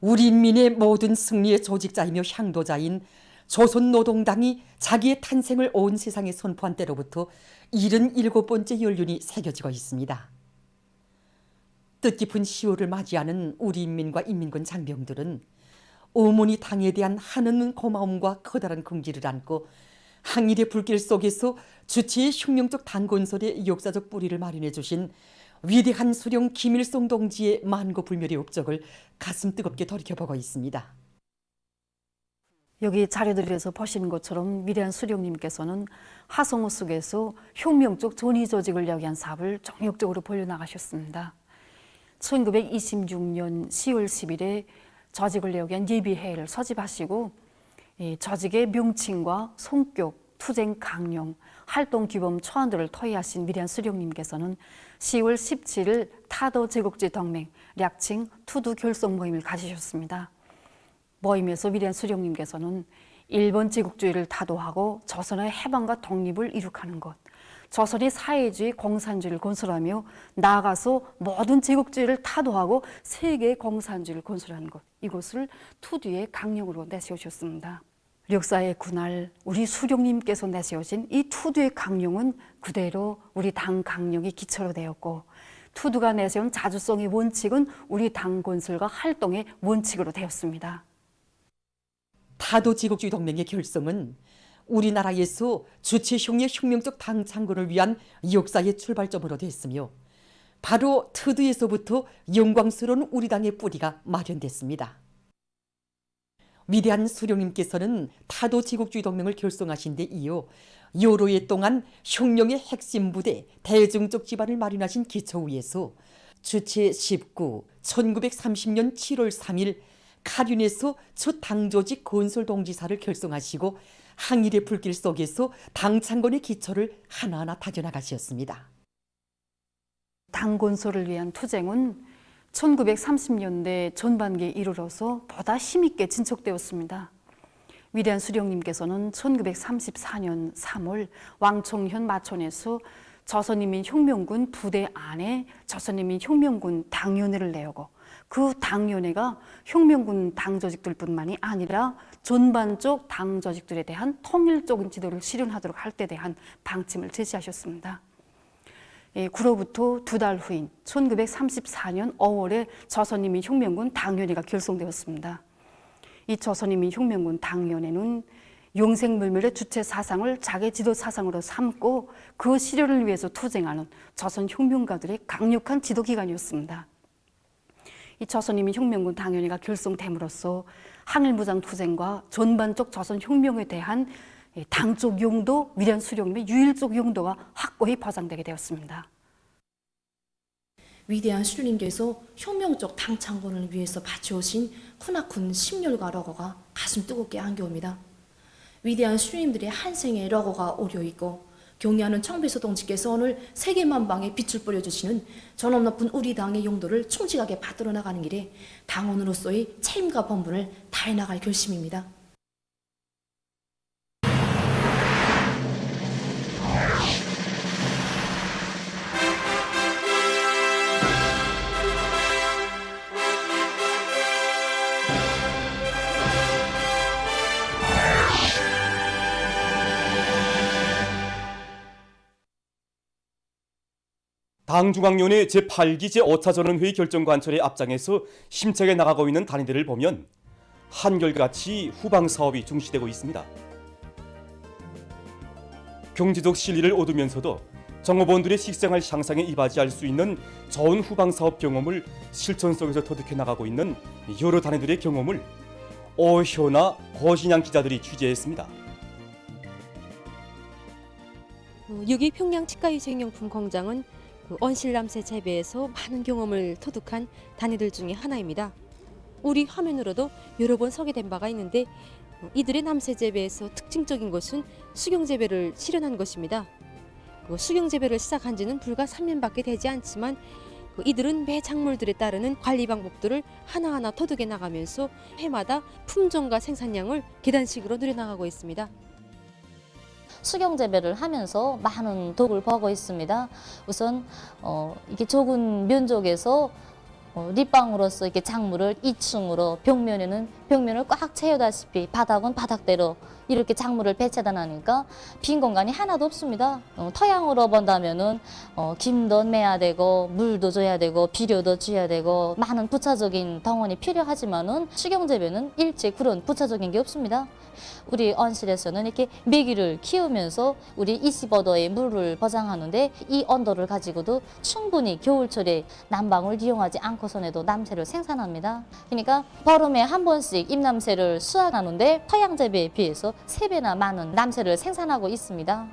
우리 인민의 모든 승리의 조직자이며 향도자인 조선노동당이 자기의 탄생을 온 세상에 선포한 때로부터 77번째 연륜이 새겨지고 있습니다. 뜻깊은 10월을 맞이하는 우리 인민과 인민군 장병들은 어머니 당에 대한 한없는 고마움과 커다란 긍지를 안고 항일의 불길 속에서 주체의 혁명적 당건설의 역사적 뿌리를 마련해 주신 위대한 수령 김일성 동지의 만고불멸의 업적을 가슴 뜨겁게 돌이켜보고 있습니다. 여기 자료들에서 보시는 것처럼 위대한 수령님께서는 하성호 속에서 혁명적 전위 조직을 야기한 사업을 정력적으로 벌려나가셨습니다. 1926년 10월 10일에 조직을 야기한 예비회의를 소집하시고 조직의 명칭과 성격, 투쟁 강령, 활동 규범 초안들을 토의하신 위대한 수령님께서는 10월 17일 타도 제국주의 동맹, 략칭 투두 결성 모임을 가지셨습니다. 모임에서 위대한 수령님께서는 일본 제국주의를 타도하고 조선의 해방과 독립을 이룩하는 것, 조선의 사회주의, 공산주의를 건설하며 나아가서 모든 제국주의를 타도하고 세계의 공산주의를 건설하는 것, 이것을 투두의 강령으로 내세우셨습니다. 역사의 그날 우리 수령님께서 내세우신 이 투두의 강령은 그대로 우리 당 강령이 기초로 되었고, 투두가 내세운 자주성의 원칙은 우리 당 건설과 활동의 원칙으로 되었습니다. 타도 제국주의 동맹의 결성은 우리나라에서 주체형의 혁명적 당 창건을 위한 역사의 출발점으로 됐으며 바로 트두에서부터 영광스러운 우리 당의 뿌리가 마련됐습니다. 위대한 수령님께서는 타도 제국주의 동맹을 결성하신 데 이어 여러 해 동안 혁명의 핵심 부대, 대중적 기반을 마련하신 기초 위에서 주체 19, 1930년 7월 3일 카륜에서 첫 당조직 건설동지사를 결성하시고 항일의 불길 속에서 당 창건의 기초를 하나하나 다져나가셨습니다. 당 건설을 위한 투쟁은 1930년대 전반기에 이르러서 보다 힘있게 진척되었습니다. 위대한 수령님께서는 1934년 3월 왕총현 마천에서 조선인민혁명군 부대 안에 조선인민혁명군 당위원회를 내오고 그 당위원회가 혁명군 당조직들뿐만이 아니라 전반적 당조직들에 대한 통일적인 지도를 실현하도록 할 때 대한 방침을 제시하셨습니다. 그로부터 두 달 후인 1934년 5월에 조선인민혁명군 당위원회가 결성되었습니다. 이 조선인민혁명군 당위원회는 영생물멸의 주체 사상을 자기 지도 사상으로 삼고 그 실현을 위해서 투쟁하는 조선혁명가들의 강력한 지도기관이었습니다. 이 조선인민혁명군 당위원회가 결성됨으로써 항일무장 투쟁과 전반적 조선혁명에 대한 당적 용도, 위대한 수령님의 유일적 용도가 확고히 보장되게 되었습니다. 위대한 수령님께서 혁명적 당 창건을 위해서 바쳐오신 크나큰 심혈과 러거가 가슴 뜨겁게 안겨옵니다. 위대한 수령님들의 한 생의 러거가 오려있고 경애하는 청배서 동지께서 오늘 세계만방에 빛을 뿌려주시는 전업 높은 우리 당의 용도를 충직하게 받들어 나가는 길에 당원으로서의 책임과 본분을 다해 나갈 결심입니다. 당중앙위원회 제8기 제5차 전원회의 결정관철의 앞장에서 힘차게 나가고 있는 단위들을 보면 한결같이 후방사업이 중시되고 있습니다. 경제적 실리를 얻으면서도 정업원들의 식생활 향상에 이바지할 수 있는 좋은 후방사업 경험을 실천 속에서 터득해 나가고 있는 여러 단위들의 경험을 오효나 고신양 기자들이 취재했습니다. 여기 평양 치과위생용품 공장은 온실남새 재배에서 많은 경험을 터득한 단위들 중에 하나입니다. 우리 화면으로도 여러 번 소개된 바가 있는데 이들의 남새 재배에서 특징적인 것은 수경 재배를 실현한 것입니다. 수경 재배를 시작한 지는 불과 3년밖에 되지 않지만 이들은 매 작물들에 따르는 관리 방법들을 하나하나 터득해 나가면서 해마다 품종과 생산량을 계단식으로 늘려나가고 있습니다. 수경 재배를 하면서 많은 덕을 보고 있습니다. 우선 이게 적은 면적에서 립방으로서 이렇게 작물을 2층으로 벽면을 꽉 채우다시피 바닥은 바닥대로 이렇게 작물을 배치하다 나니까 빈 공간이 하나도 없습니다. 토양으로 본다면은 김도 매야 되고 물도 줘야 되고 비료도 줘야 되고 많은 부차적인 동원이 필요하지만은 수경재배는 일체 그런 부차적인 게 없습니다. 우리 온실에서는 이렇게 메기를 키우면서 우리 25도의 물을 보장하는데 이 온도를 가지고도 충분히 겨울철에 난방을 이용하지 않고선에도 남새를 생산합니다. 그러니까 보름에 한 번씩 잎남새를 수확하는데 토양재배에 비해서 3배나 많은 남새를 생산하고 있습니다.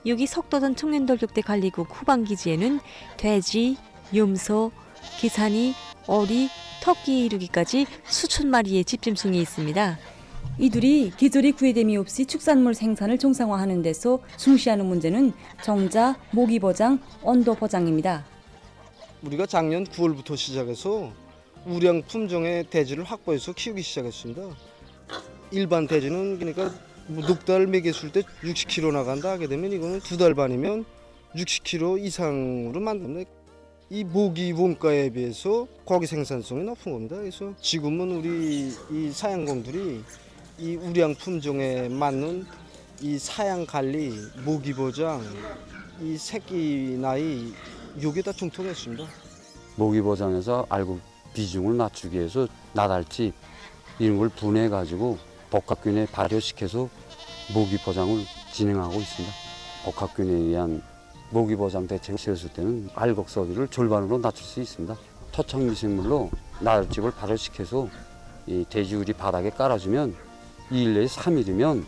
여기 석도전 청년돌격대 관리국 후방기지에는 돼지, 염소, 기산이, 어리, 토끼 이루기까지 수천 마리의 집짐승이 있습니다. 이들이 계절의 구애됨이 없이 축산물 생산을 정상화하는 데서 중시하는 문제는 정자, 모기 보장, 온도 보장입니다. 우리가 작년 9월부터 시작해서 우량 품종의 돼지를 확보해서 키우기 시작했습니다. 일반 돼지는 그러니까 넉 달 먹였을 때 60kg 나간다 하게 되면 이거는 2달 반이면 60kg 이상으로 만듭니다. 이 모기 원가에 비해서 고기 생산성이 높은 겁니다. 그래서 지금은 우리 이 사양공들이 이 우량 품종에 맞는 이 사양 관리, 모기 보장, 이 새끼 나이 요게 다 중통했습니다. 모기 보장에서 알국 비중을 낮추기 위해서 나달집 이런 걸 분해해 가지고 복합균에 발효시켜서 모기 보장을 진행하고 있습니다. 복합균에 의한 모기 보장 대책을 세웠을 때는 알곡 소비를 절반으로 낮출 수 있습니다. 토착 미생물로 나달집을 발효시켜서 이 돼지우리 바닥에 깔아주면 2일 내에 3일이면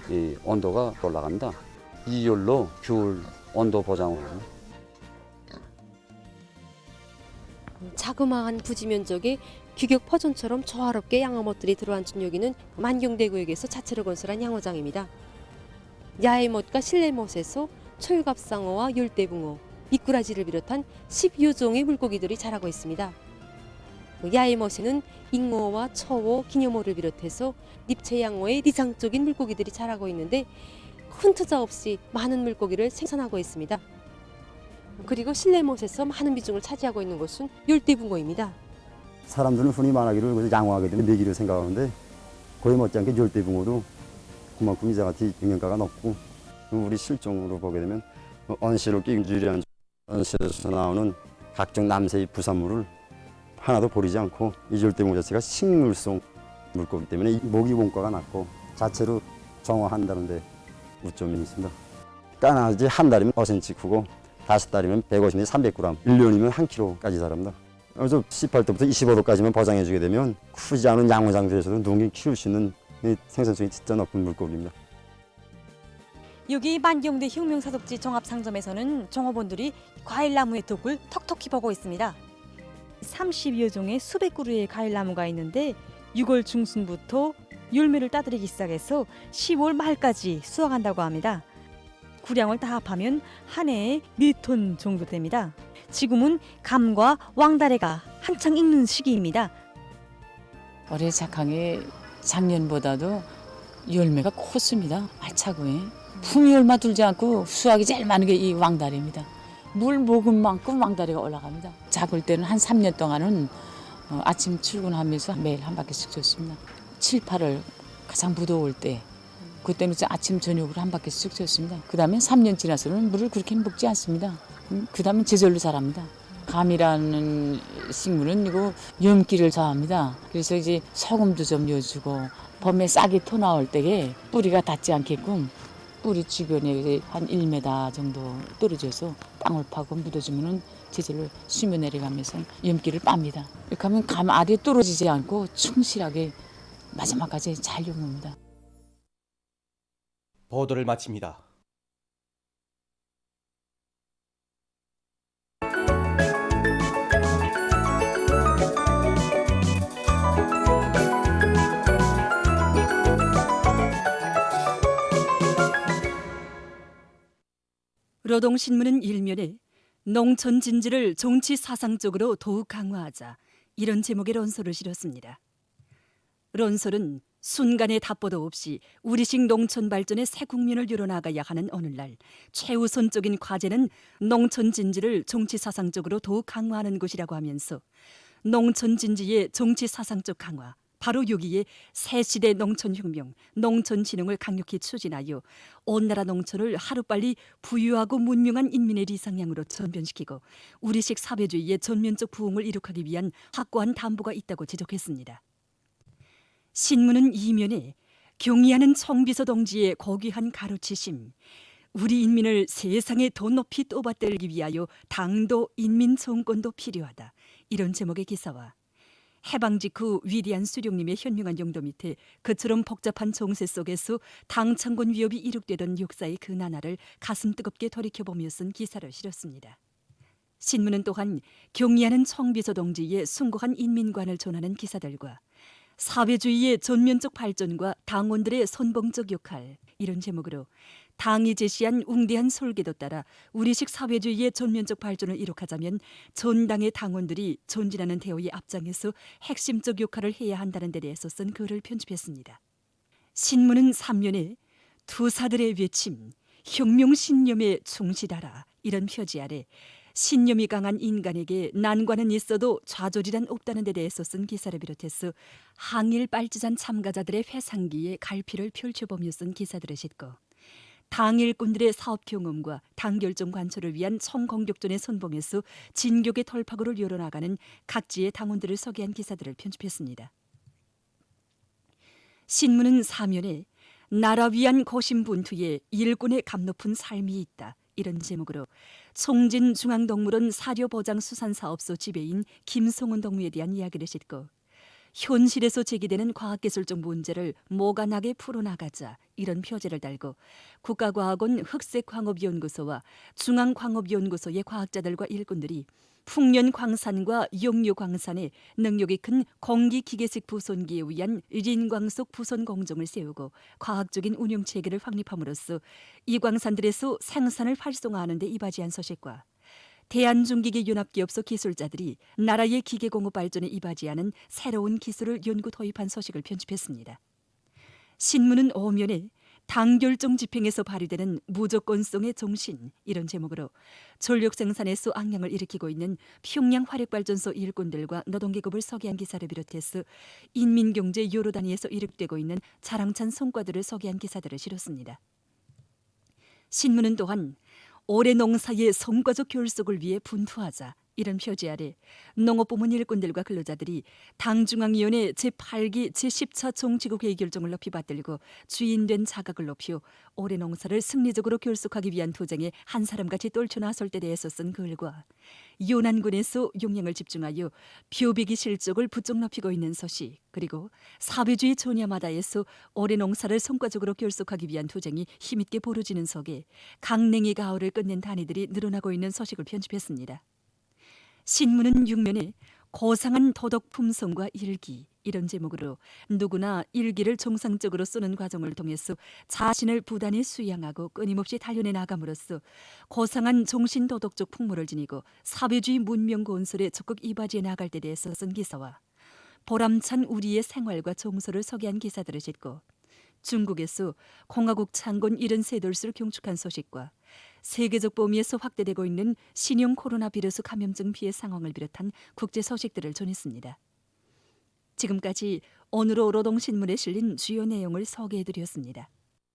이 온도가 올라갑니다. 이열로 겨울 온도 보장을 합니다. 자그마한 부지 면적에 규격 퍼전처럼 조화롭게 양어못들이 들어앉은 여기는 만경대구역에서 자체로 건설한 양어장입니다. 야외못과 실내못에서 철갑상어와 열대붕어, 미꾸라지를 비롯한 10여 종의 물고기들이 자라고 있습니다. 야외못에는 잉어와 처어, 기녀모를 비롯해서 립채양어의 리상적인 물고기들이 자라고 있는데 큰 투자 없이 많은 물고기를 생산하고 있습니다. 그리고 실내못에서 많은 비중을 차지하고 있는 곳은 열대붕어입니다. 사람들은 흔히 말하기를 양호하게 되면 메기를 생각하는데 거의 못지않게 열대붕어도 그만큼 이자같이 영양가가 높고 우리 실종으로 보게 되면 온실을 끼기주의한 온실에서 나오는 각종 남새의 부산물을 하나도 버리지 않고 이 열대붕어 자체가 식물성 물고기 때문에 이 모기 원가가 낮고 자체로 정화한다는 데 우점이 있습니다. 까나지 한 달이면 5cm 크고 5달이면 150에서 300g, 1년이면 1kg까지 자랍니다. 그래서 18도부터 25도까지만 보장해주게 되면 크지 않은 양어장들에서도 누군가 키울 수 있는 생산성이 진짜 높은 물고기입니다. 여기 만경대 혁명사독지 종합상점에서는 종업원들이 과일나무의 덕을 톡톡히 보고 있습니다. 30여 종의 수백 그루의 과일나무가 있는데 6월 중순부터 열매를 따들이기 시작해서 10월 말까지 수확한다고 합니다. 구량을 다 합하면 한 해에 4톤 정도 됩니다. 지금은 감과 왕다래가 한창 익는 시기입니다. 올해 작황이 작년보다도 열매가 컸습니다. 알차고 품이 얼마 들지 않고 수확이 제일 많은 게 이 왕다래입니다. 물 먹은 만큼 왕다래가 올라갑니다. 작을 때는 한 3년 동안은 아침 출근하면서 매일 한 바퀴씩 줬습니다. 7, 8월 가장 무더울 때 그때는 아침 저녁으로 한 바퀴씩 줬습니다. 그 다음에 3년 지나서는 물을 그렇게 먹지 않습니다. 그 다음에 제절로 자랍니다. 감이라는 식물은 이거 염기를 저합니다. 그래서 이제 소금도 좀 넣어주고 봄에 싹이 토 나올 때에 뿌리가 닿지 않게끔 뿌리 주변에 한 1m 정도 떨어져서 땅을 파고 묻어주면은 제절로 수며 내려가면서 염기를 빱니다. 이렇게 하면 감 알이 떨어지지 않고 충실하게 마지막까지 잘 엮습니다. 보도를 마칩니다. 노동신문은 일면에 농촌 진지를 정치 사상적으로 더욱 강화하자 이런 제목의論설을 실었습니다.論설은 순간의 답보도 없이 우리식 농촌 발전의 새 국면을 이뤄나가야 하는 오늘날 최우선적인 과제는 농촌 진지를 정치 사상적으로 더욱 강화하는 것이라고 하면서 농촌 진지의 정치 사상적 강화, 바로 여기에 새 시대 농촌혁명, 농촌진흥을 강력히 추진하여 온 나라 농촌을 하루빨리 부유하고 문명한 인민의 리상향으로 전변시키고 우리식 사회주의의 전면적 부흥을 이룩하기 위한 확고한 담보가 있다고 지적했습니다. 신문은 이면에 경의하는 청비서 동지의 고귀한 가르치심, 우리 인민을 세상에 더 높이 떠받들기 위하여 당도 인민 정권도 필요하다, 이런 제목의 기사와 해방 직후 위대한 수령님의 현명한 용도 밑에 그처럼 복잡한 정세 속에서 당창군 위협이 이룩되던 역사의 그 나날을 가슴 뜨겁게 돌이켜보며 쓴 기사를 실었습니다. 신문은 또한 경의하는 청비서 동지의 숭고한 인민관을 전하는 기사들과 사회주의의 전면적 발전과 당원들의 선봉적 역할, 이런 제목으로 당이 제시한 웅대한 설계도 따라 우리식 사회주의의 전면적 발전을 이룩하자면 전당의 당원들이 전진하는 대우의 앞장에서 핵심적 역할을 해야 한다는 데 대해서 쓴 글을 편집했습니다. 신문은 3면에 투사들의 외침, 혁명 신념에 충실하라, 이런 표지 아래 신념이 강한 인간에게 난관은 있어도 좌절이란 없다는 데 대해서 쓴 기사를 비롯해서 항일 빨치산 참가자들의 회상기에 갈피를 펼쳐보며 쓴 기사들을 싣고 당일꾼들의 사업 경험과 당결정 관철을 위한 청공격전의 선봉에서 진격의 돌파구를 열어나가는 각지의 당원들을 소개한 기사들을 편집했습니다. 신문은 4면에 나라 위한 고심분투에 일꾼의 값높은 삶이 있다, 이런 제목으로 송진 중앙동물원 사료보장수산사업소 지배인 김성훈 동무에 대한 이야기를 싣고 현실에서 제기되는 과학기술적 문제를 모관하게 풀어나가자, 이런 표제를 달고 국가과학원 흑색광업연구소와 중앙광업연구소의 과학자들과 일꾼들이 풍년광산과 영유광산에 능력이 큰 공기기계식 부손기에 의한 린광속 부손 공정을 세우고 과학적인 운영체계를 확립함으로써 이 광산들에서 생산을 활성화하는 데 이바지한 소식과 대한중기계연합기업소 기술자들이 나라의 기계공업 발전에 이바지하는 새로운 기술을 연구 도입한 소식을 편집했습니다. 신문은 5면에 당결정 집행에서 발휘되는 무조건성의 정신, 이런 제목으로 전력 생산에서 악량을 일으키고 있는 평양 화력발전소 일꾼들과 노동계급을 소개한 기사를 비롯해서 인민경제 여러 단위에서 이룩되고 있는 자랑찬 성과들을 소개한 기사들을 실었습니다. 신문은 또한 올해 농사의 성과적 결속을 위해 분투하자, 이런 표지 아래 농업부문 일꾼들과 근로자들이 당중앙위원회 제8기 제10차 정치국회의 결정을 높이 받들고 주인된 자각을 높여 올해 농사를 승리적으로 결속하기 위한 투쟁에 한 사람같이 떨쳐 나설 때 대해서 쓴 글과 요난군에서 용량을 집중하여 벼베기 실적을 부쩍 높이고 있는 소식, 그리고 사회주의 전야마다에서 올해 농사를 성과적으로 결속하기 위한 투쟁이 힘있게 벌어지는 속에 강냉이 가을을 끝낸 단위들이 늘어나고 있는 소식을 편집했습니다. 신문은 6면에 고상한 도덕 품성과 일기, 이런 제목으로 누구나 일기를 정상적으로 쓰는 과정을 통해서 자신을 부단히 수양하고 끊임없이 단련해 나감으로써 고상한 정신도덕적 풍모를 지니고 사회주의 문명 건설에 적극 이바지해 나갈 때 대해서 쓴 기사와 보람찬 우리의 생활과 정서를 소개한 기사들을 싣고 중국에서 공화국 창건 73돌수를 경축한 소식과 세계적 범위에서 확대되고 있는 신형 코로나 바이러스 감염증 피해 상황을 비롯한 국제 소식들을 전했습니다. 지금까지 오늘로 노동신문에 실린 주요 내용을 소개해드렸습니다.